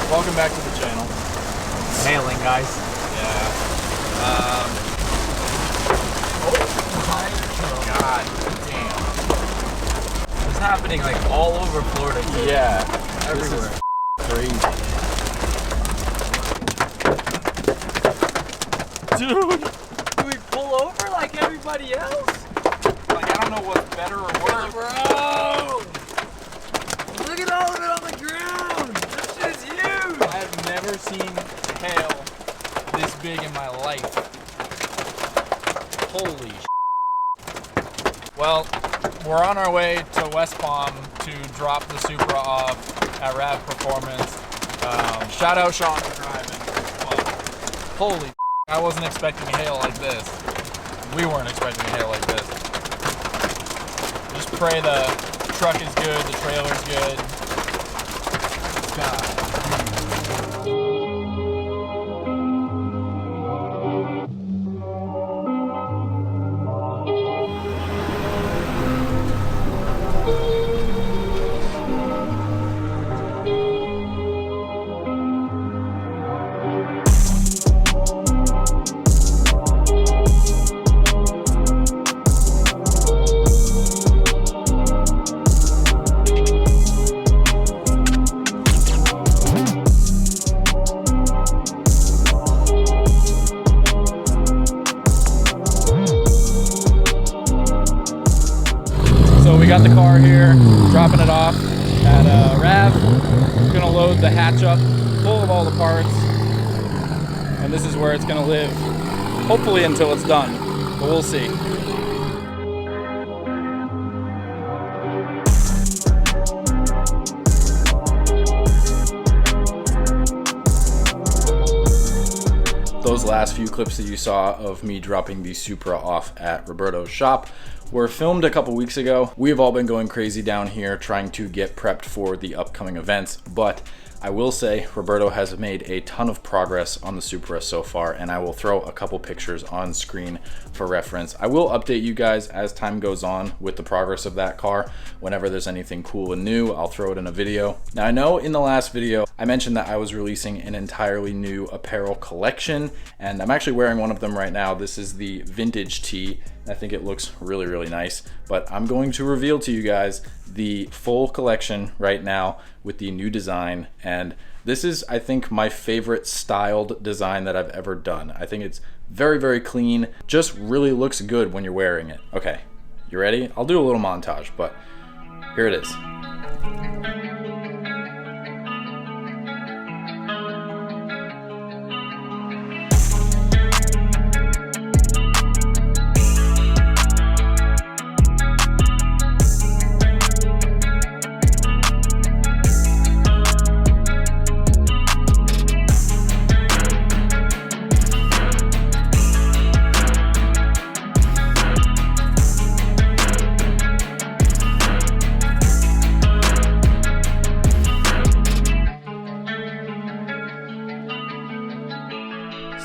Welcome back to the channel. Mailing, guys. Yeah. Oh God damn. It's happening like all over Florida too. Yeah. Everywhere. This is crazy. Dude, do we pull over like everybody else? Like, I don't know what's better or worse. Bro! Look at all of it on the ground! This shit is huge! I have never seen hail this big in my life. Holy sh**. Well, we're on our way to West Palm to drop the Supra off at Rav Performance. Shout out Sean for driving. But holy sh**, I wasn't expecting hail like this. We weren't expecting hail like this. Just pray the truck is good, the trailer's good. God. So we got the car here, dropping it off at Rav. We're gonna load the hatch up full of all the parts, and this is where it's gonna live, hopefully until it's done, but we'll see. Those last few clips that you saw of me dropping the Supra off at Roberto's shop were filmed a couple weeks ago. We've all been going crazy down here trying to get prepped for the upcoming events, but I will say Roberto has made a ton of progress on the Supra so far, and I will throw a couple pictures on screen for reference. I will update you guys as time goes on with the progress of that car. Whenever there's anything cool and new, I'll throw it in a video. Now, I know in the last video, I mentioned that I was releasing an entirely new apparel collection, and I'm actually wearing one of them right now. This is the vintage tee. I think it looks really, really nice, but I'm going to reveal to you guys the full collection right now with the new design. And this is, I think, my favorite styled design that I've ever done. I think it's very, very clean, just really looks good when you're wearing it. Okay, you ready? I'll do a little montage, but here it is.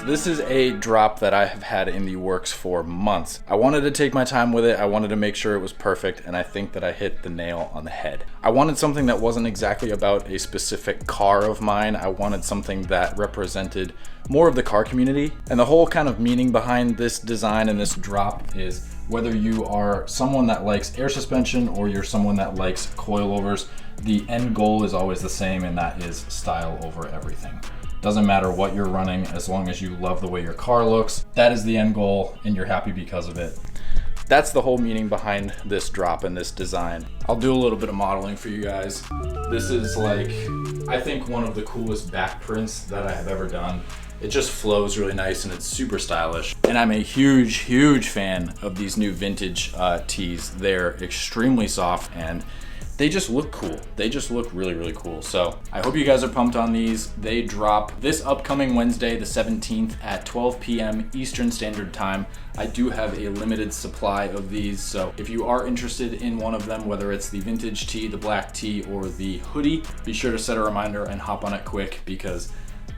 This is a drop that I have had in the works for months. I wanted to take my time with it. I wanted to make sure it was perfect, and I think that I hit the nail on the head. I wanted something that wasn't exactly about a specific car of mine. I wanted something that represented more of the car community. And the whole kind of meaning behind this design and this drop is whether you are someone that likes air suspension or you're someone that likes coilovers, the end goal is always the same, and that is style over everything. Doesn't matter what you're running, as long as you love the way your car looks. That is the end goal, and you're happy because of it. That's the whole meaning behind this drop and this design. I'll do a little bit of modeling for you guys. This is like, I think, one of the coolest back prints that I have ever done. It just flows really nice and it's super stylish. And I'm a huge, huge fan of these new vintage tees. They're extremely soft and they just look cool. They just look really, really cool. So I hope you guys are pumped on these. They drop this upcoming Wednesday, the 17th at 12 p.m. Eastern Standard Time. I do have a limited supply of these. So if you are interested in one of them, whether it's the vintage tee, the black tee, or the hoodie, be sure to set a reminder and hop on it quick, because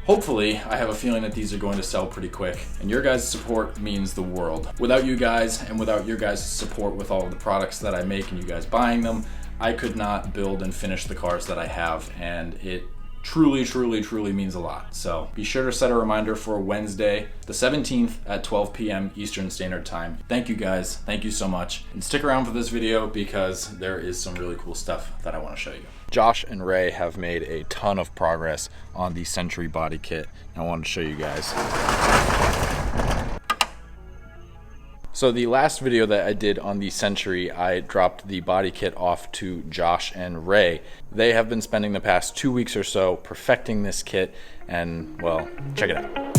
hopefully, I have a feeling that these are going to sell pretty quick, and your guys' support means the world. Without you guys and without your guys' support with all of the products that I make and you guys buying them, I could not build and finish the cars that I have, and it truly, truly, truly means a lot. So be sure to set a reminder for Wednesday, the 17th at 12 p.m. Eastern Standard Time. Thank you guys. Thank you so much. And stick around for this video because there is some really cool stuff that I want to show you. Josh and Ray have made a ton of progress on the Century body kit. I wanted to show you guys. So the last video that I did on the Century, I dropped the body kit off to Josh and Ray. They have been spending the past 2 weeks or so perfecting this kit, and well, check it out.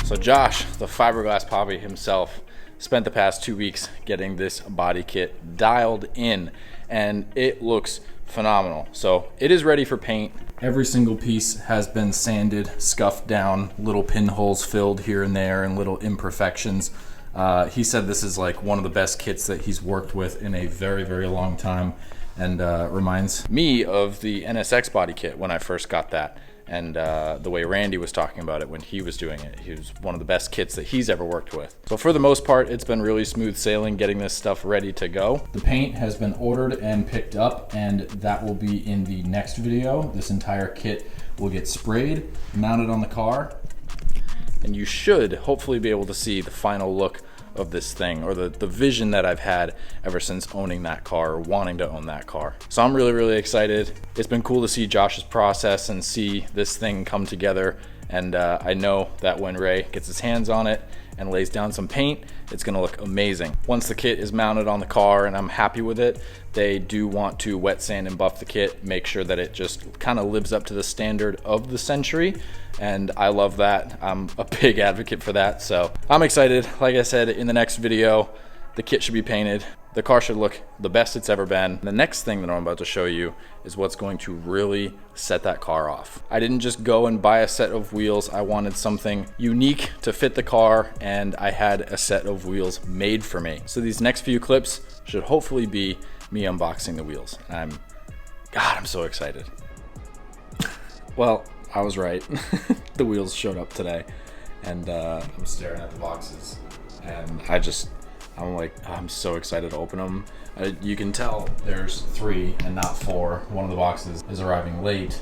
So Josh, the fiberglass poppy himself, spent the past 2 weeks getting this body kit dialed in, and it looks phenomenal. So it is ready for paint. Every single piece has been sanded, scuffed down, little pinholes filled here and there, and little imperfections. He said this is like one of the best kits that he's worked with in a very, very long time, and reminds me of the NSX body kit when I first got that. And the way Randy was talking about it when he was doing it, he was one of the best kits that he's ever worked with. So for the most part, it's been really smooth sailing getting this stuff ready to go. The paint has been ordered and picked up, and that will be in the next video. This entire kit will get sprayed, mounted on the car, and you should hopefully be able to see the final look of this thing, or the vision that I've had ever since owning that car, or wanting to own that car. So I'm really, really excited. It's been cool to see Josh's process and see this thing come together, and I know that when Ray gets his hands on it and lays down some paint, it's gonna look amazing. Once the kit is mounted on the car and I'm happy with it, they do want to wet sand and buff the kit, make sure that it just kind of lives up to the standard of the Century, and I love that. I'm a big advocate for that, so I'm excited. Like I said, in the next video, the kit should be painted. The car should look the best it's ever been. The next thing that I'm about to show you is what's going to really set that car off. I didn't just go and buy a set of wheels. I wanted something unique to fit the car, and I had a set of wheels made for me. So these next few clips should hopefully be me unboxing the wheels. God, I'm so excited. Well, I was right. The wheels showed up today, and I'm staring at the boxes, and I'm so excited to open them. You can tell there's 3 and not 4. One of the boxes is arriving late.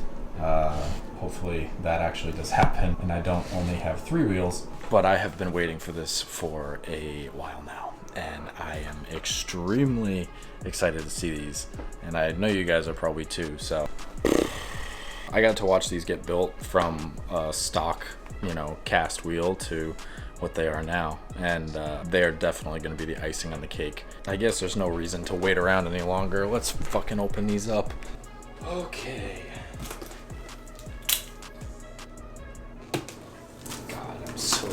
Hopefully that actually does happen, and I don't only have 3 wheels, but I have been waiting for this for a while now, and I am extremely excited to see these, and I know you guys are probably too. So I got to watch these get built from a stock, cast wheel to what they are now, and they're definitely going to be the icing on the cake. I guess there's no reason to wait around any longer. Let's fucking open these up. Okay. God, I'm so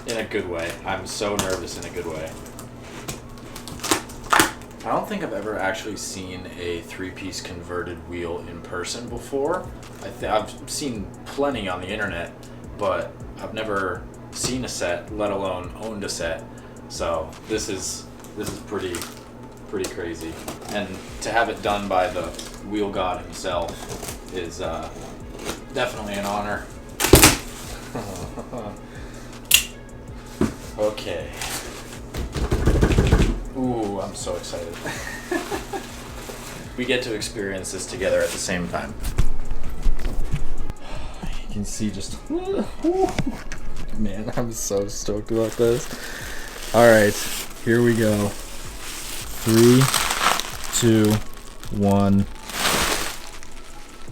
in a good way. I'm so nervous in a good way. I don't think I've ever actually seen a 3-piece converted wheel in person before. I've seen plenty on the internet, but I've never seen a set, let alone owned a set. So this is pretty crazy, and to have it done by the wheel god himself is definitely an honor. Okay. Ooh, I'm so excited. We get to experience this together at the same time. You can see just man, I'm so stoked about this. All right, here we go. 3, 2, 1.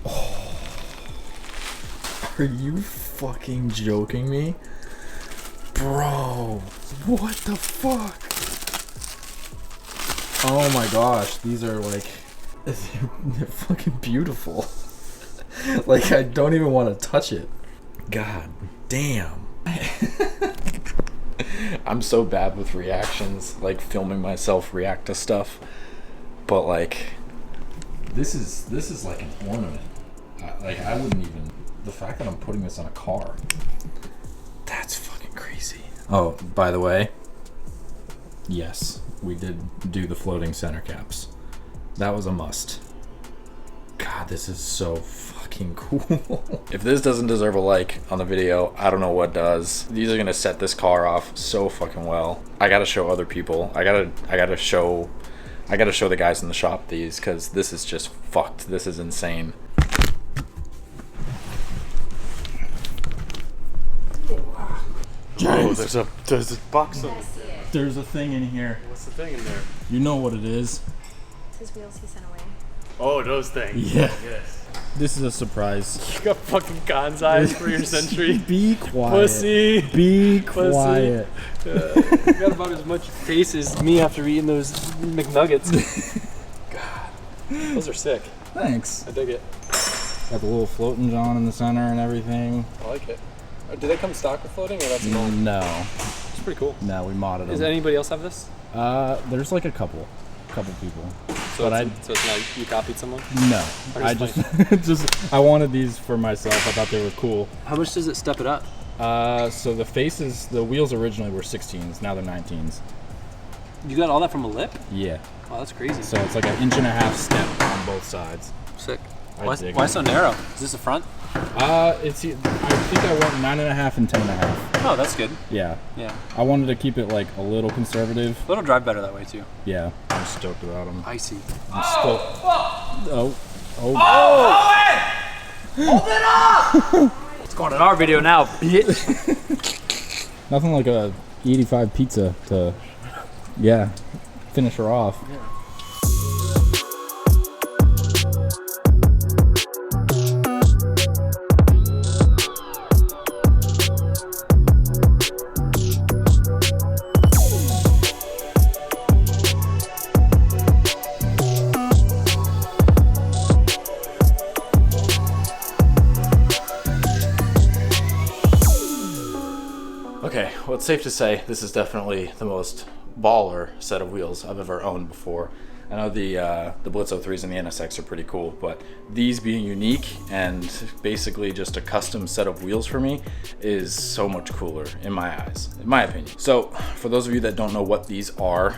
Oh. Are you fucking joking me? Bro, what the fuck? Oh my gosh, these are like, they're fucking beautiful. Like, I don't even want to touch it. God damn. I'm so bad with reactions, like filming myself react to stuff, but like this is like an ornament. I wouldn't even, the fact that I'm putting this on a car, that's fucking crazy. Oh, by the way, yes, we did do the floating center caps. That was a must. God, this is so fucking cool. If this doesn't deserve a like on the video, I don't know what does. These are gonna set this car off so fucking well. I gotta show other people. I gotta show the guys in the shop these, because this is just fucked. This is insane. Oh, there's a box of... There's a thing in here. What's the thing in there? You know what it is. It's his wheels he sent away. Oh, those things. Yeah. Yes. This is a surprise. You got fucking God's eyes for your Century. Be quiet. Pussy. Be Pussy. quiet. You got about as much face as me after eating those McNuggets. God. Those are sick. Thanks. I dig it. Got the little floating John in the center and everything. I like it. Do they come stock with floating, or that's an old? No. It's pretty cool. No, we modded them. Does anybody else have this? There's like a couple people. So But it's not you copied someone? No, I just I wanted these for myself. I thought they were cool. How much does it step it up? So the wheels originally were 16s. Now they're 19s. You got all that from a lip? Yeah. Wow, that's crazy. So it's like an 1.5 inch step on both sides. Sick. I dig Why it. so narrow? Is this the front? I think I went 9.5 and 10.5. Oh, that's good. Yeah. Yeah. I wanted to keep it like a little conservative. It'll drive better that way too. Yeah. I'm stoked about them. Icy. I'm stoked. Oh. Hold it up! It's going in our video now, bitch. Nothing like a 85 pizza to, finish her off. Yeah. Okay, well, it's safe to say this is definitely the most baller set of wheels I've ever owned before. I know the Blitz 03s and the NSX are pretty cool, but these being unique and basically just a custom set of wheels for me is so much cooler in my eyes, in my opinion. So for those of you that don't know what these are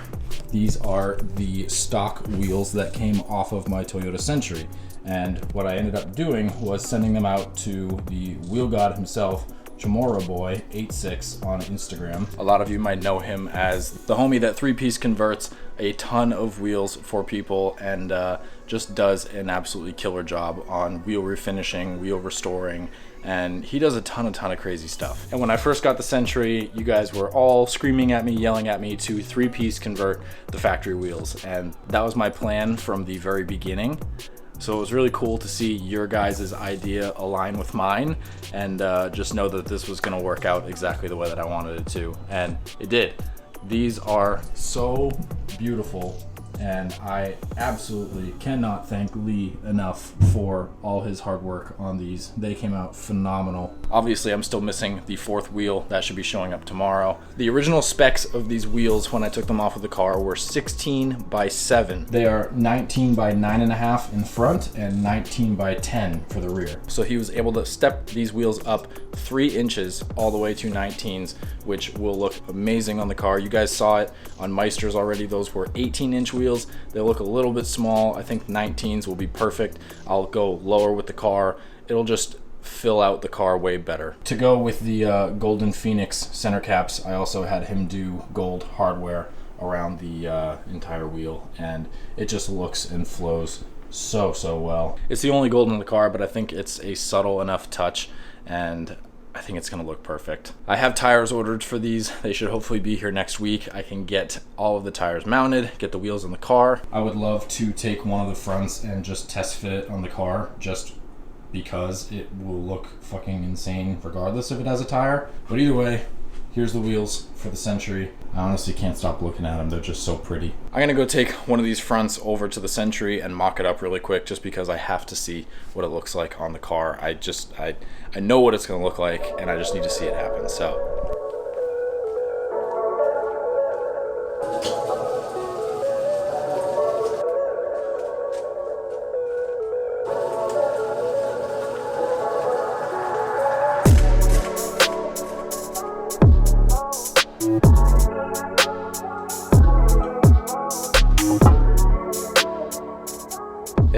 the stock wheels that came off of my Toyota Century. And what I ended up doing was sending them out to the wheel god himself, Chamorro Boy 86 on Instagram. A lot of you might know him as the homie that three-piece converts a ton of wheels for people and just does an absolutely killer job on wheel refinishing, wheel restoring, and he does a ton of crazy stuff. And when I first got the Century, you guys were all screaming at me, yelling at me to three-piece convert the factory wheels, and that was my plan from the very beginning. So it was really cool to see your guys' idea align with mine and just know that this was gonna work out exactly the way that I wanted it to, and it did. These are so beautiful, and I absolutely cannot thank Lee enough for all his hard work on these. They came out phenomenal. Obviously, I'm still missing the fourth wheel. That should be showing up tomorrow. The original specs of these wheels when I took them off of the car were 16 by 7. They are 19 by 9.5 in front and 19 by 10 for the rear. So he was able to step these wheels up 3 inches all the way to 19s, which will look amazing on the car. You guys saw it on Meisters already. Those were 18-inch wheels. They look a little bit small. I think 19s will be perfect. I'll go lower with the car. It'll just fill out the car way better. To go with the Golden Phoenix center caps, I also had him do gold hardware around the entire wheel, and it just looks and flows so well. It's the only gold in the car, but I think it's a subtle enough touch, and I think it's gonna look perfect. I have tires ordered for these. They should hopefully be here next week. I can get all of the tires mounted, get the wheels in the car. I would love to take one of the fronts and just test fit it on the car, just because it will look fucking insane regardless if it has a tire. But either way, here's the wheels for the Century. I honestly can't stop looking at them. They're just so pretty. I'm gonna go take one of these fronts over to the Century and mock it up really quick, just because I have to see what it looks like on the car. I know what it's gonna look like, and I just need to see it happen. So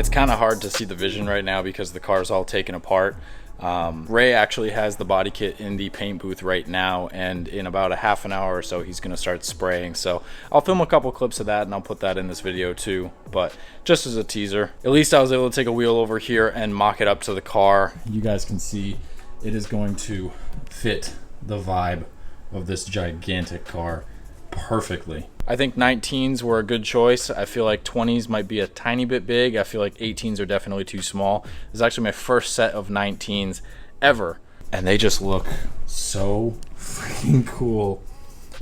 It's kind of hard to see the vision right now because the car's all taken apart. Ray actually has the body kit in the paint booth right now, and in about a half an hour or so he's going to start spraying. So I'll film a couple clips of that and I'll put that in this video too, but just as a teaser. At least I was able to take a wheel over here and mock it up to the car. You guys can see it is going to fit the vibe of this gigantic car perfectly. I think 19s were a good choice. I feel like 20s might be a tiny bit big. I feel like 18s are definitely too small. This is actually my first set of 19s ever, and they just look so freaking cool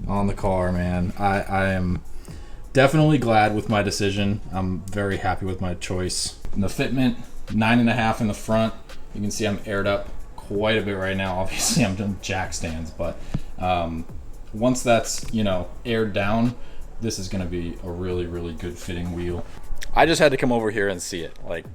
on the car, man. I am definitely glad with my decision. I'm very happy with my choice. And the fitment, 9.5 in the front. You can see I'm aired up quite a bit right now. Obviously I'm doing jack stands, but once that's, you know, aired down, this is going to be a really, really good fitting wheel. I just had to come over here and see it. Like,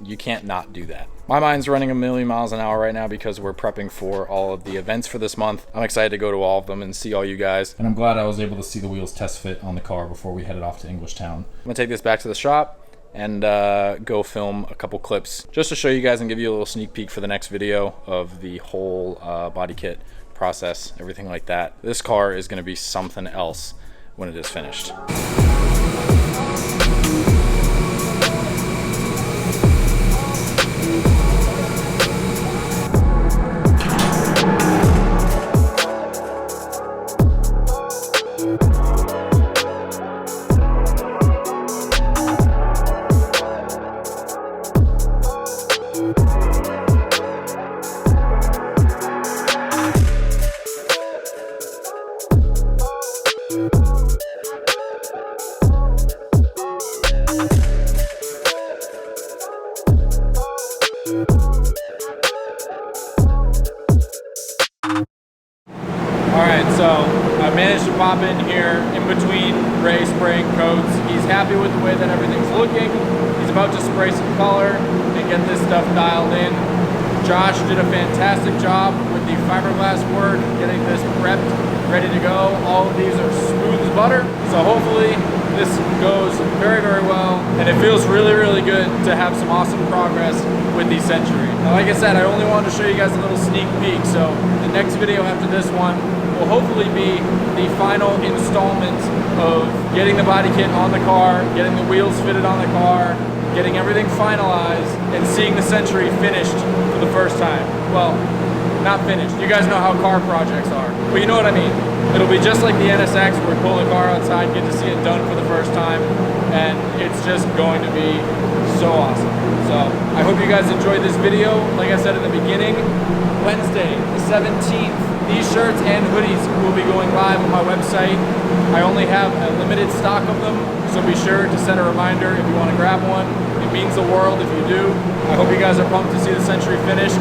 you can't not do that. My mind's running 1,000,000 miles an hour right now because we're prepping for all of the events for this month. I'm excited to go to all of them and see all you guys. And I'm glad I was able to see the wheels test fit on the car before we headed off to Englishtown. I'm gonna take this back to the shop and go film a couple clips just to show you guys and give you a little sneak peek for the next video of the whole body kit process, everything like that. This car is gonna be something else when it is finished. So I managed to pop in here in between Ray spraying coats. He's happy with the way that everything's looking. He's about to spray some color and get this stuff dialed in. Josh did a fantastic job with the fiberglass work, getting this prepped, ready to go. All of these are smooth as butter. So hopefully this goes very, very well. And it feels really, really good to have some awesome progress with the Century. Now, like I said, I only wanted to show you guys a little sneak peek. So the next video after this one will hopefully be the final installment of getting the body kit on the car, getting the wheels fitted on the car, getting everything finalized, and seeing the Century finished for the first time. Well, not finished. You guys know how car projects are, but you know what I mean. It'll be just like the NSX, where we pull the car outside, get to see it done for the first time, and it's just going to be so awesome. So I hope you guys enjoyed this video. Like I said in the beginning, Wednesday the 17th, these shirts and hoodies will be going live on my website. I only have a limited stock of them, so be sure to set a reminder if you want to grab one. It means the world if you do. I hope you guys are pumped to see the Century finished.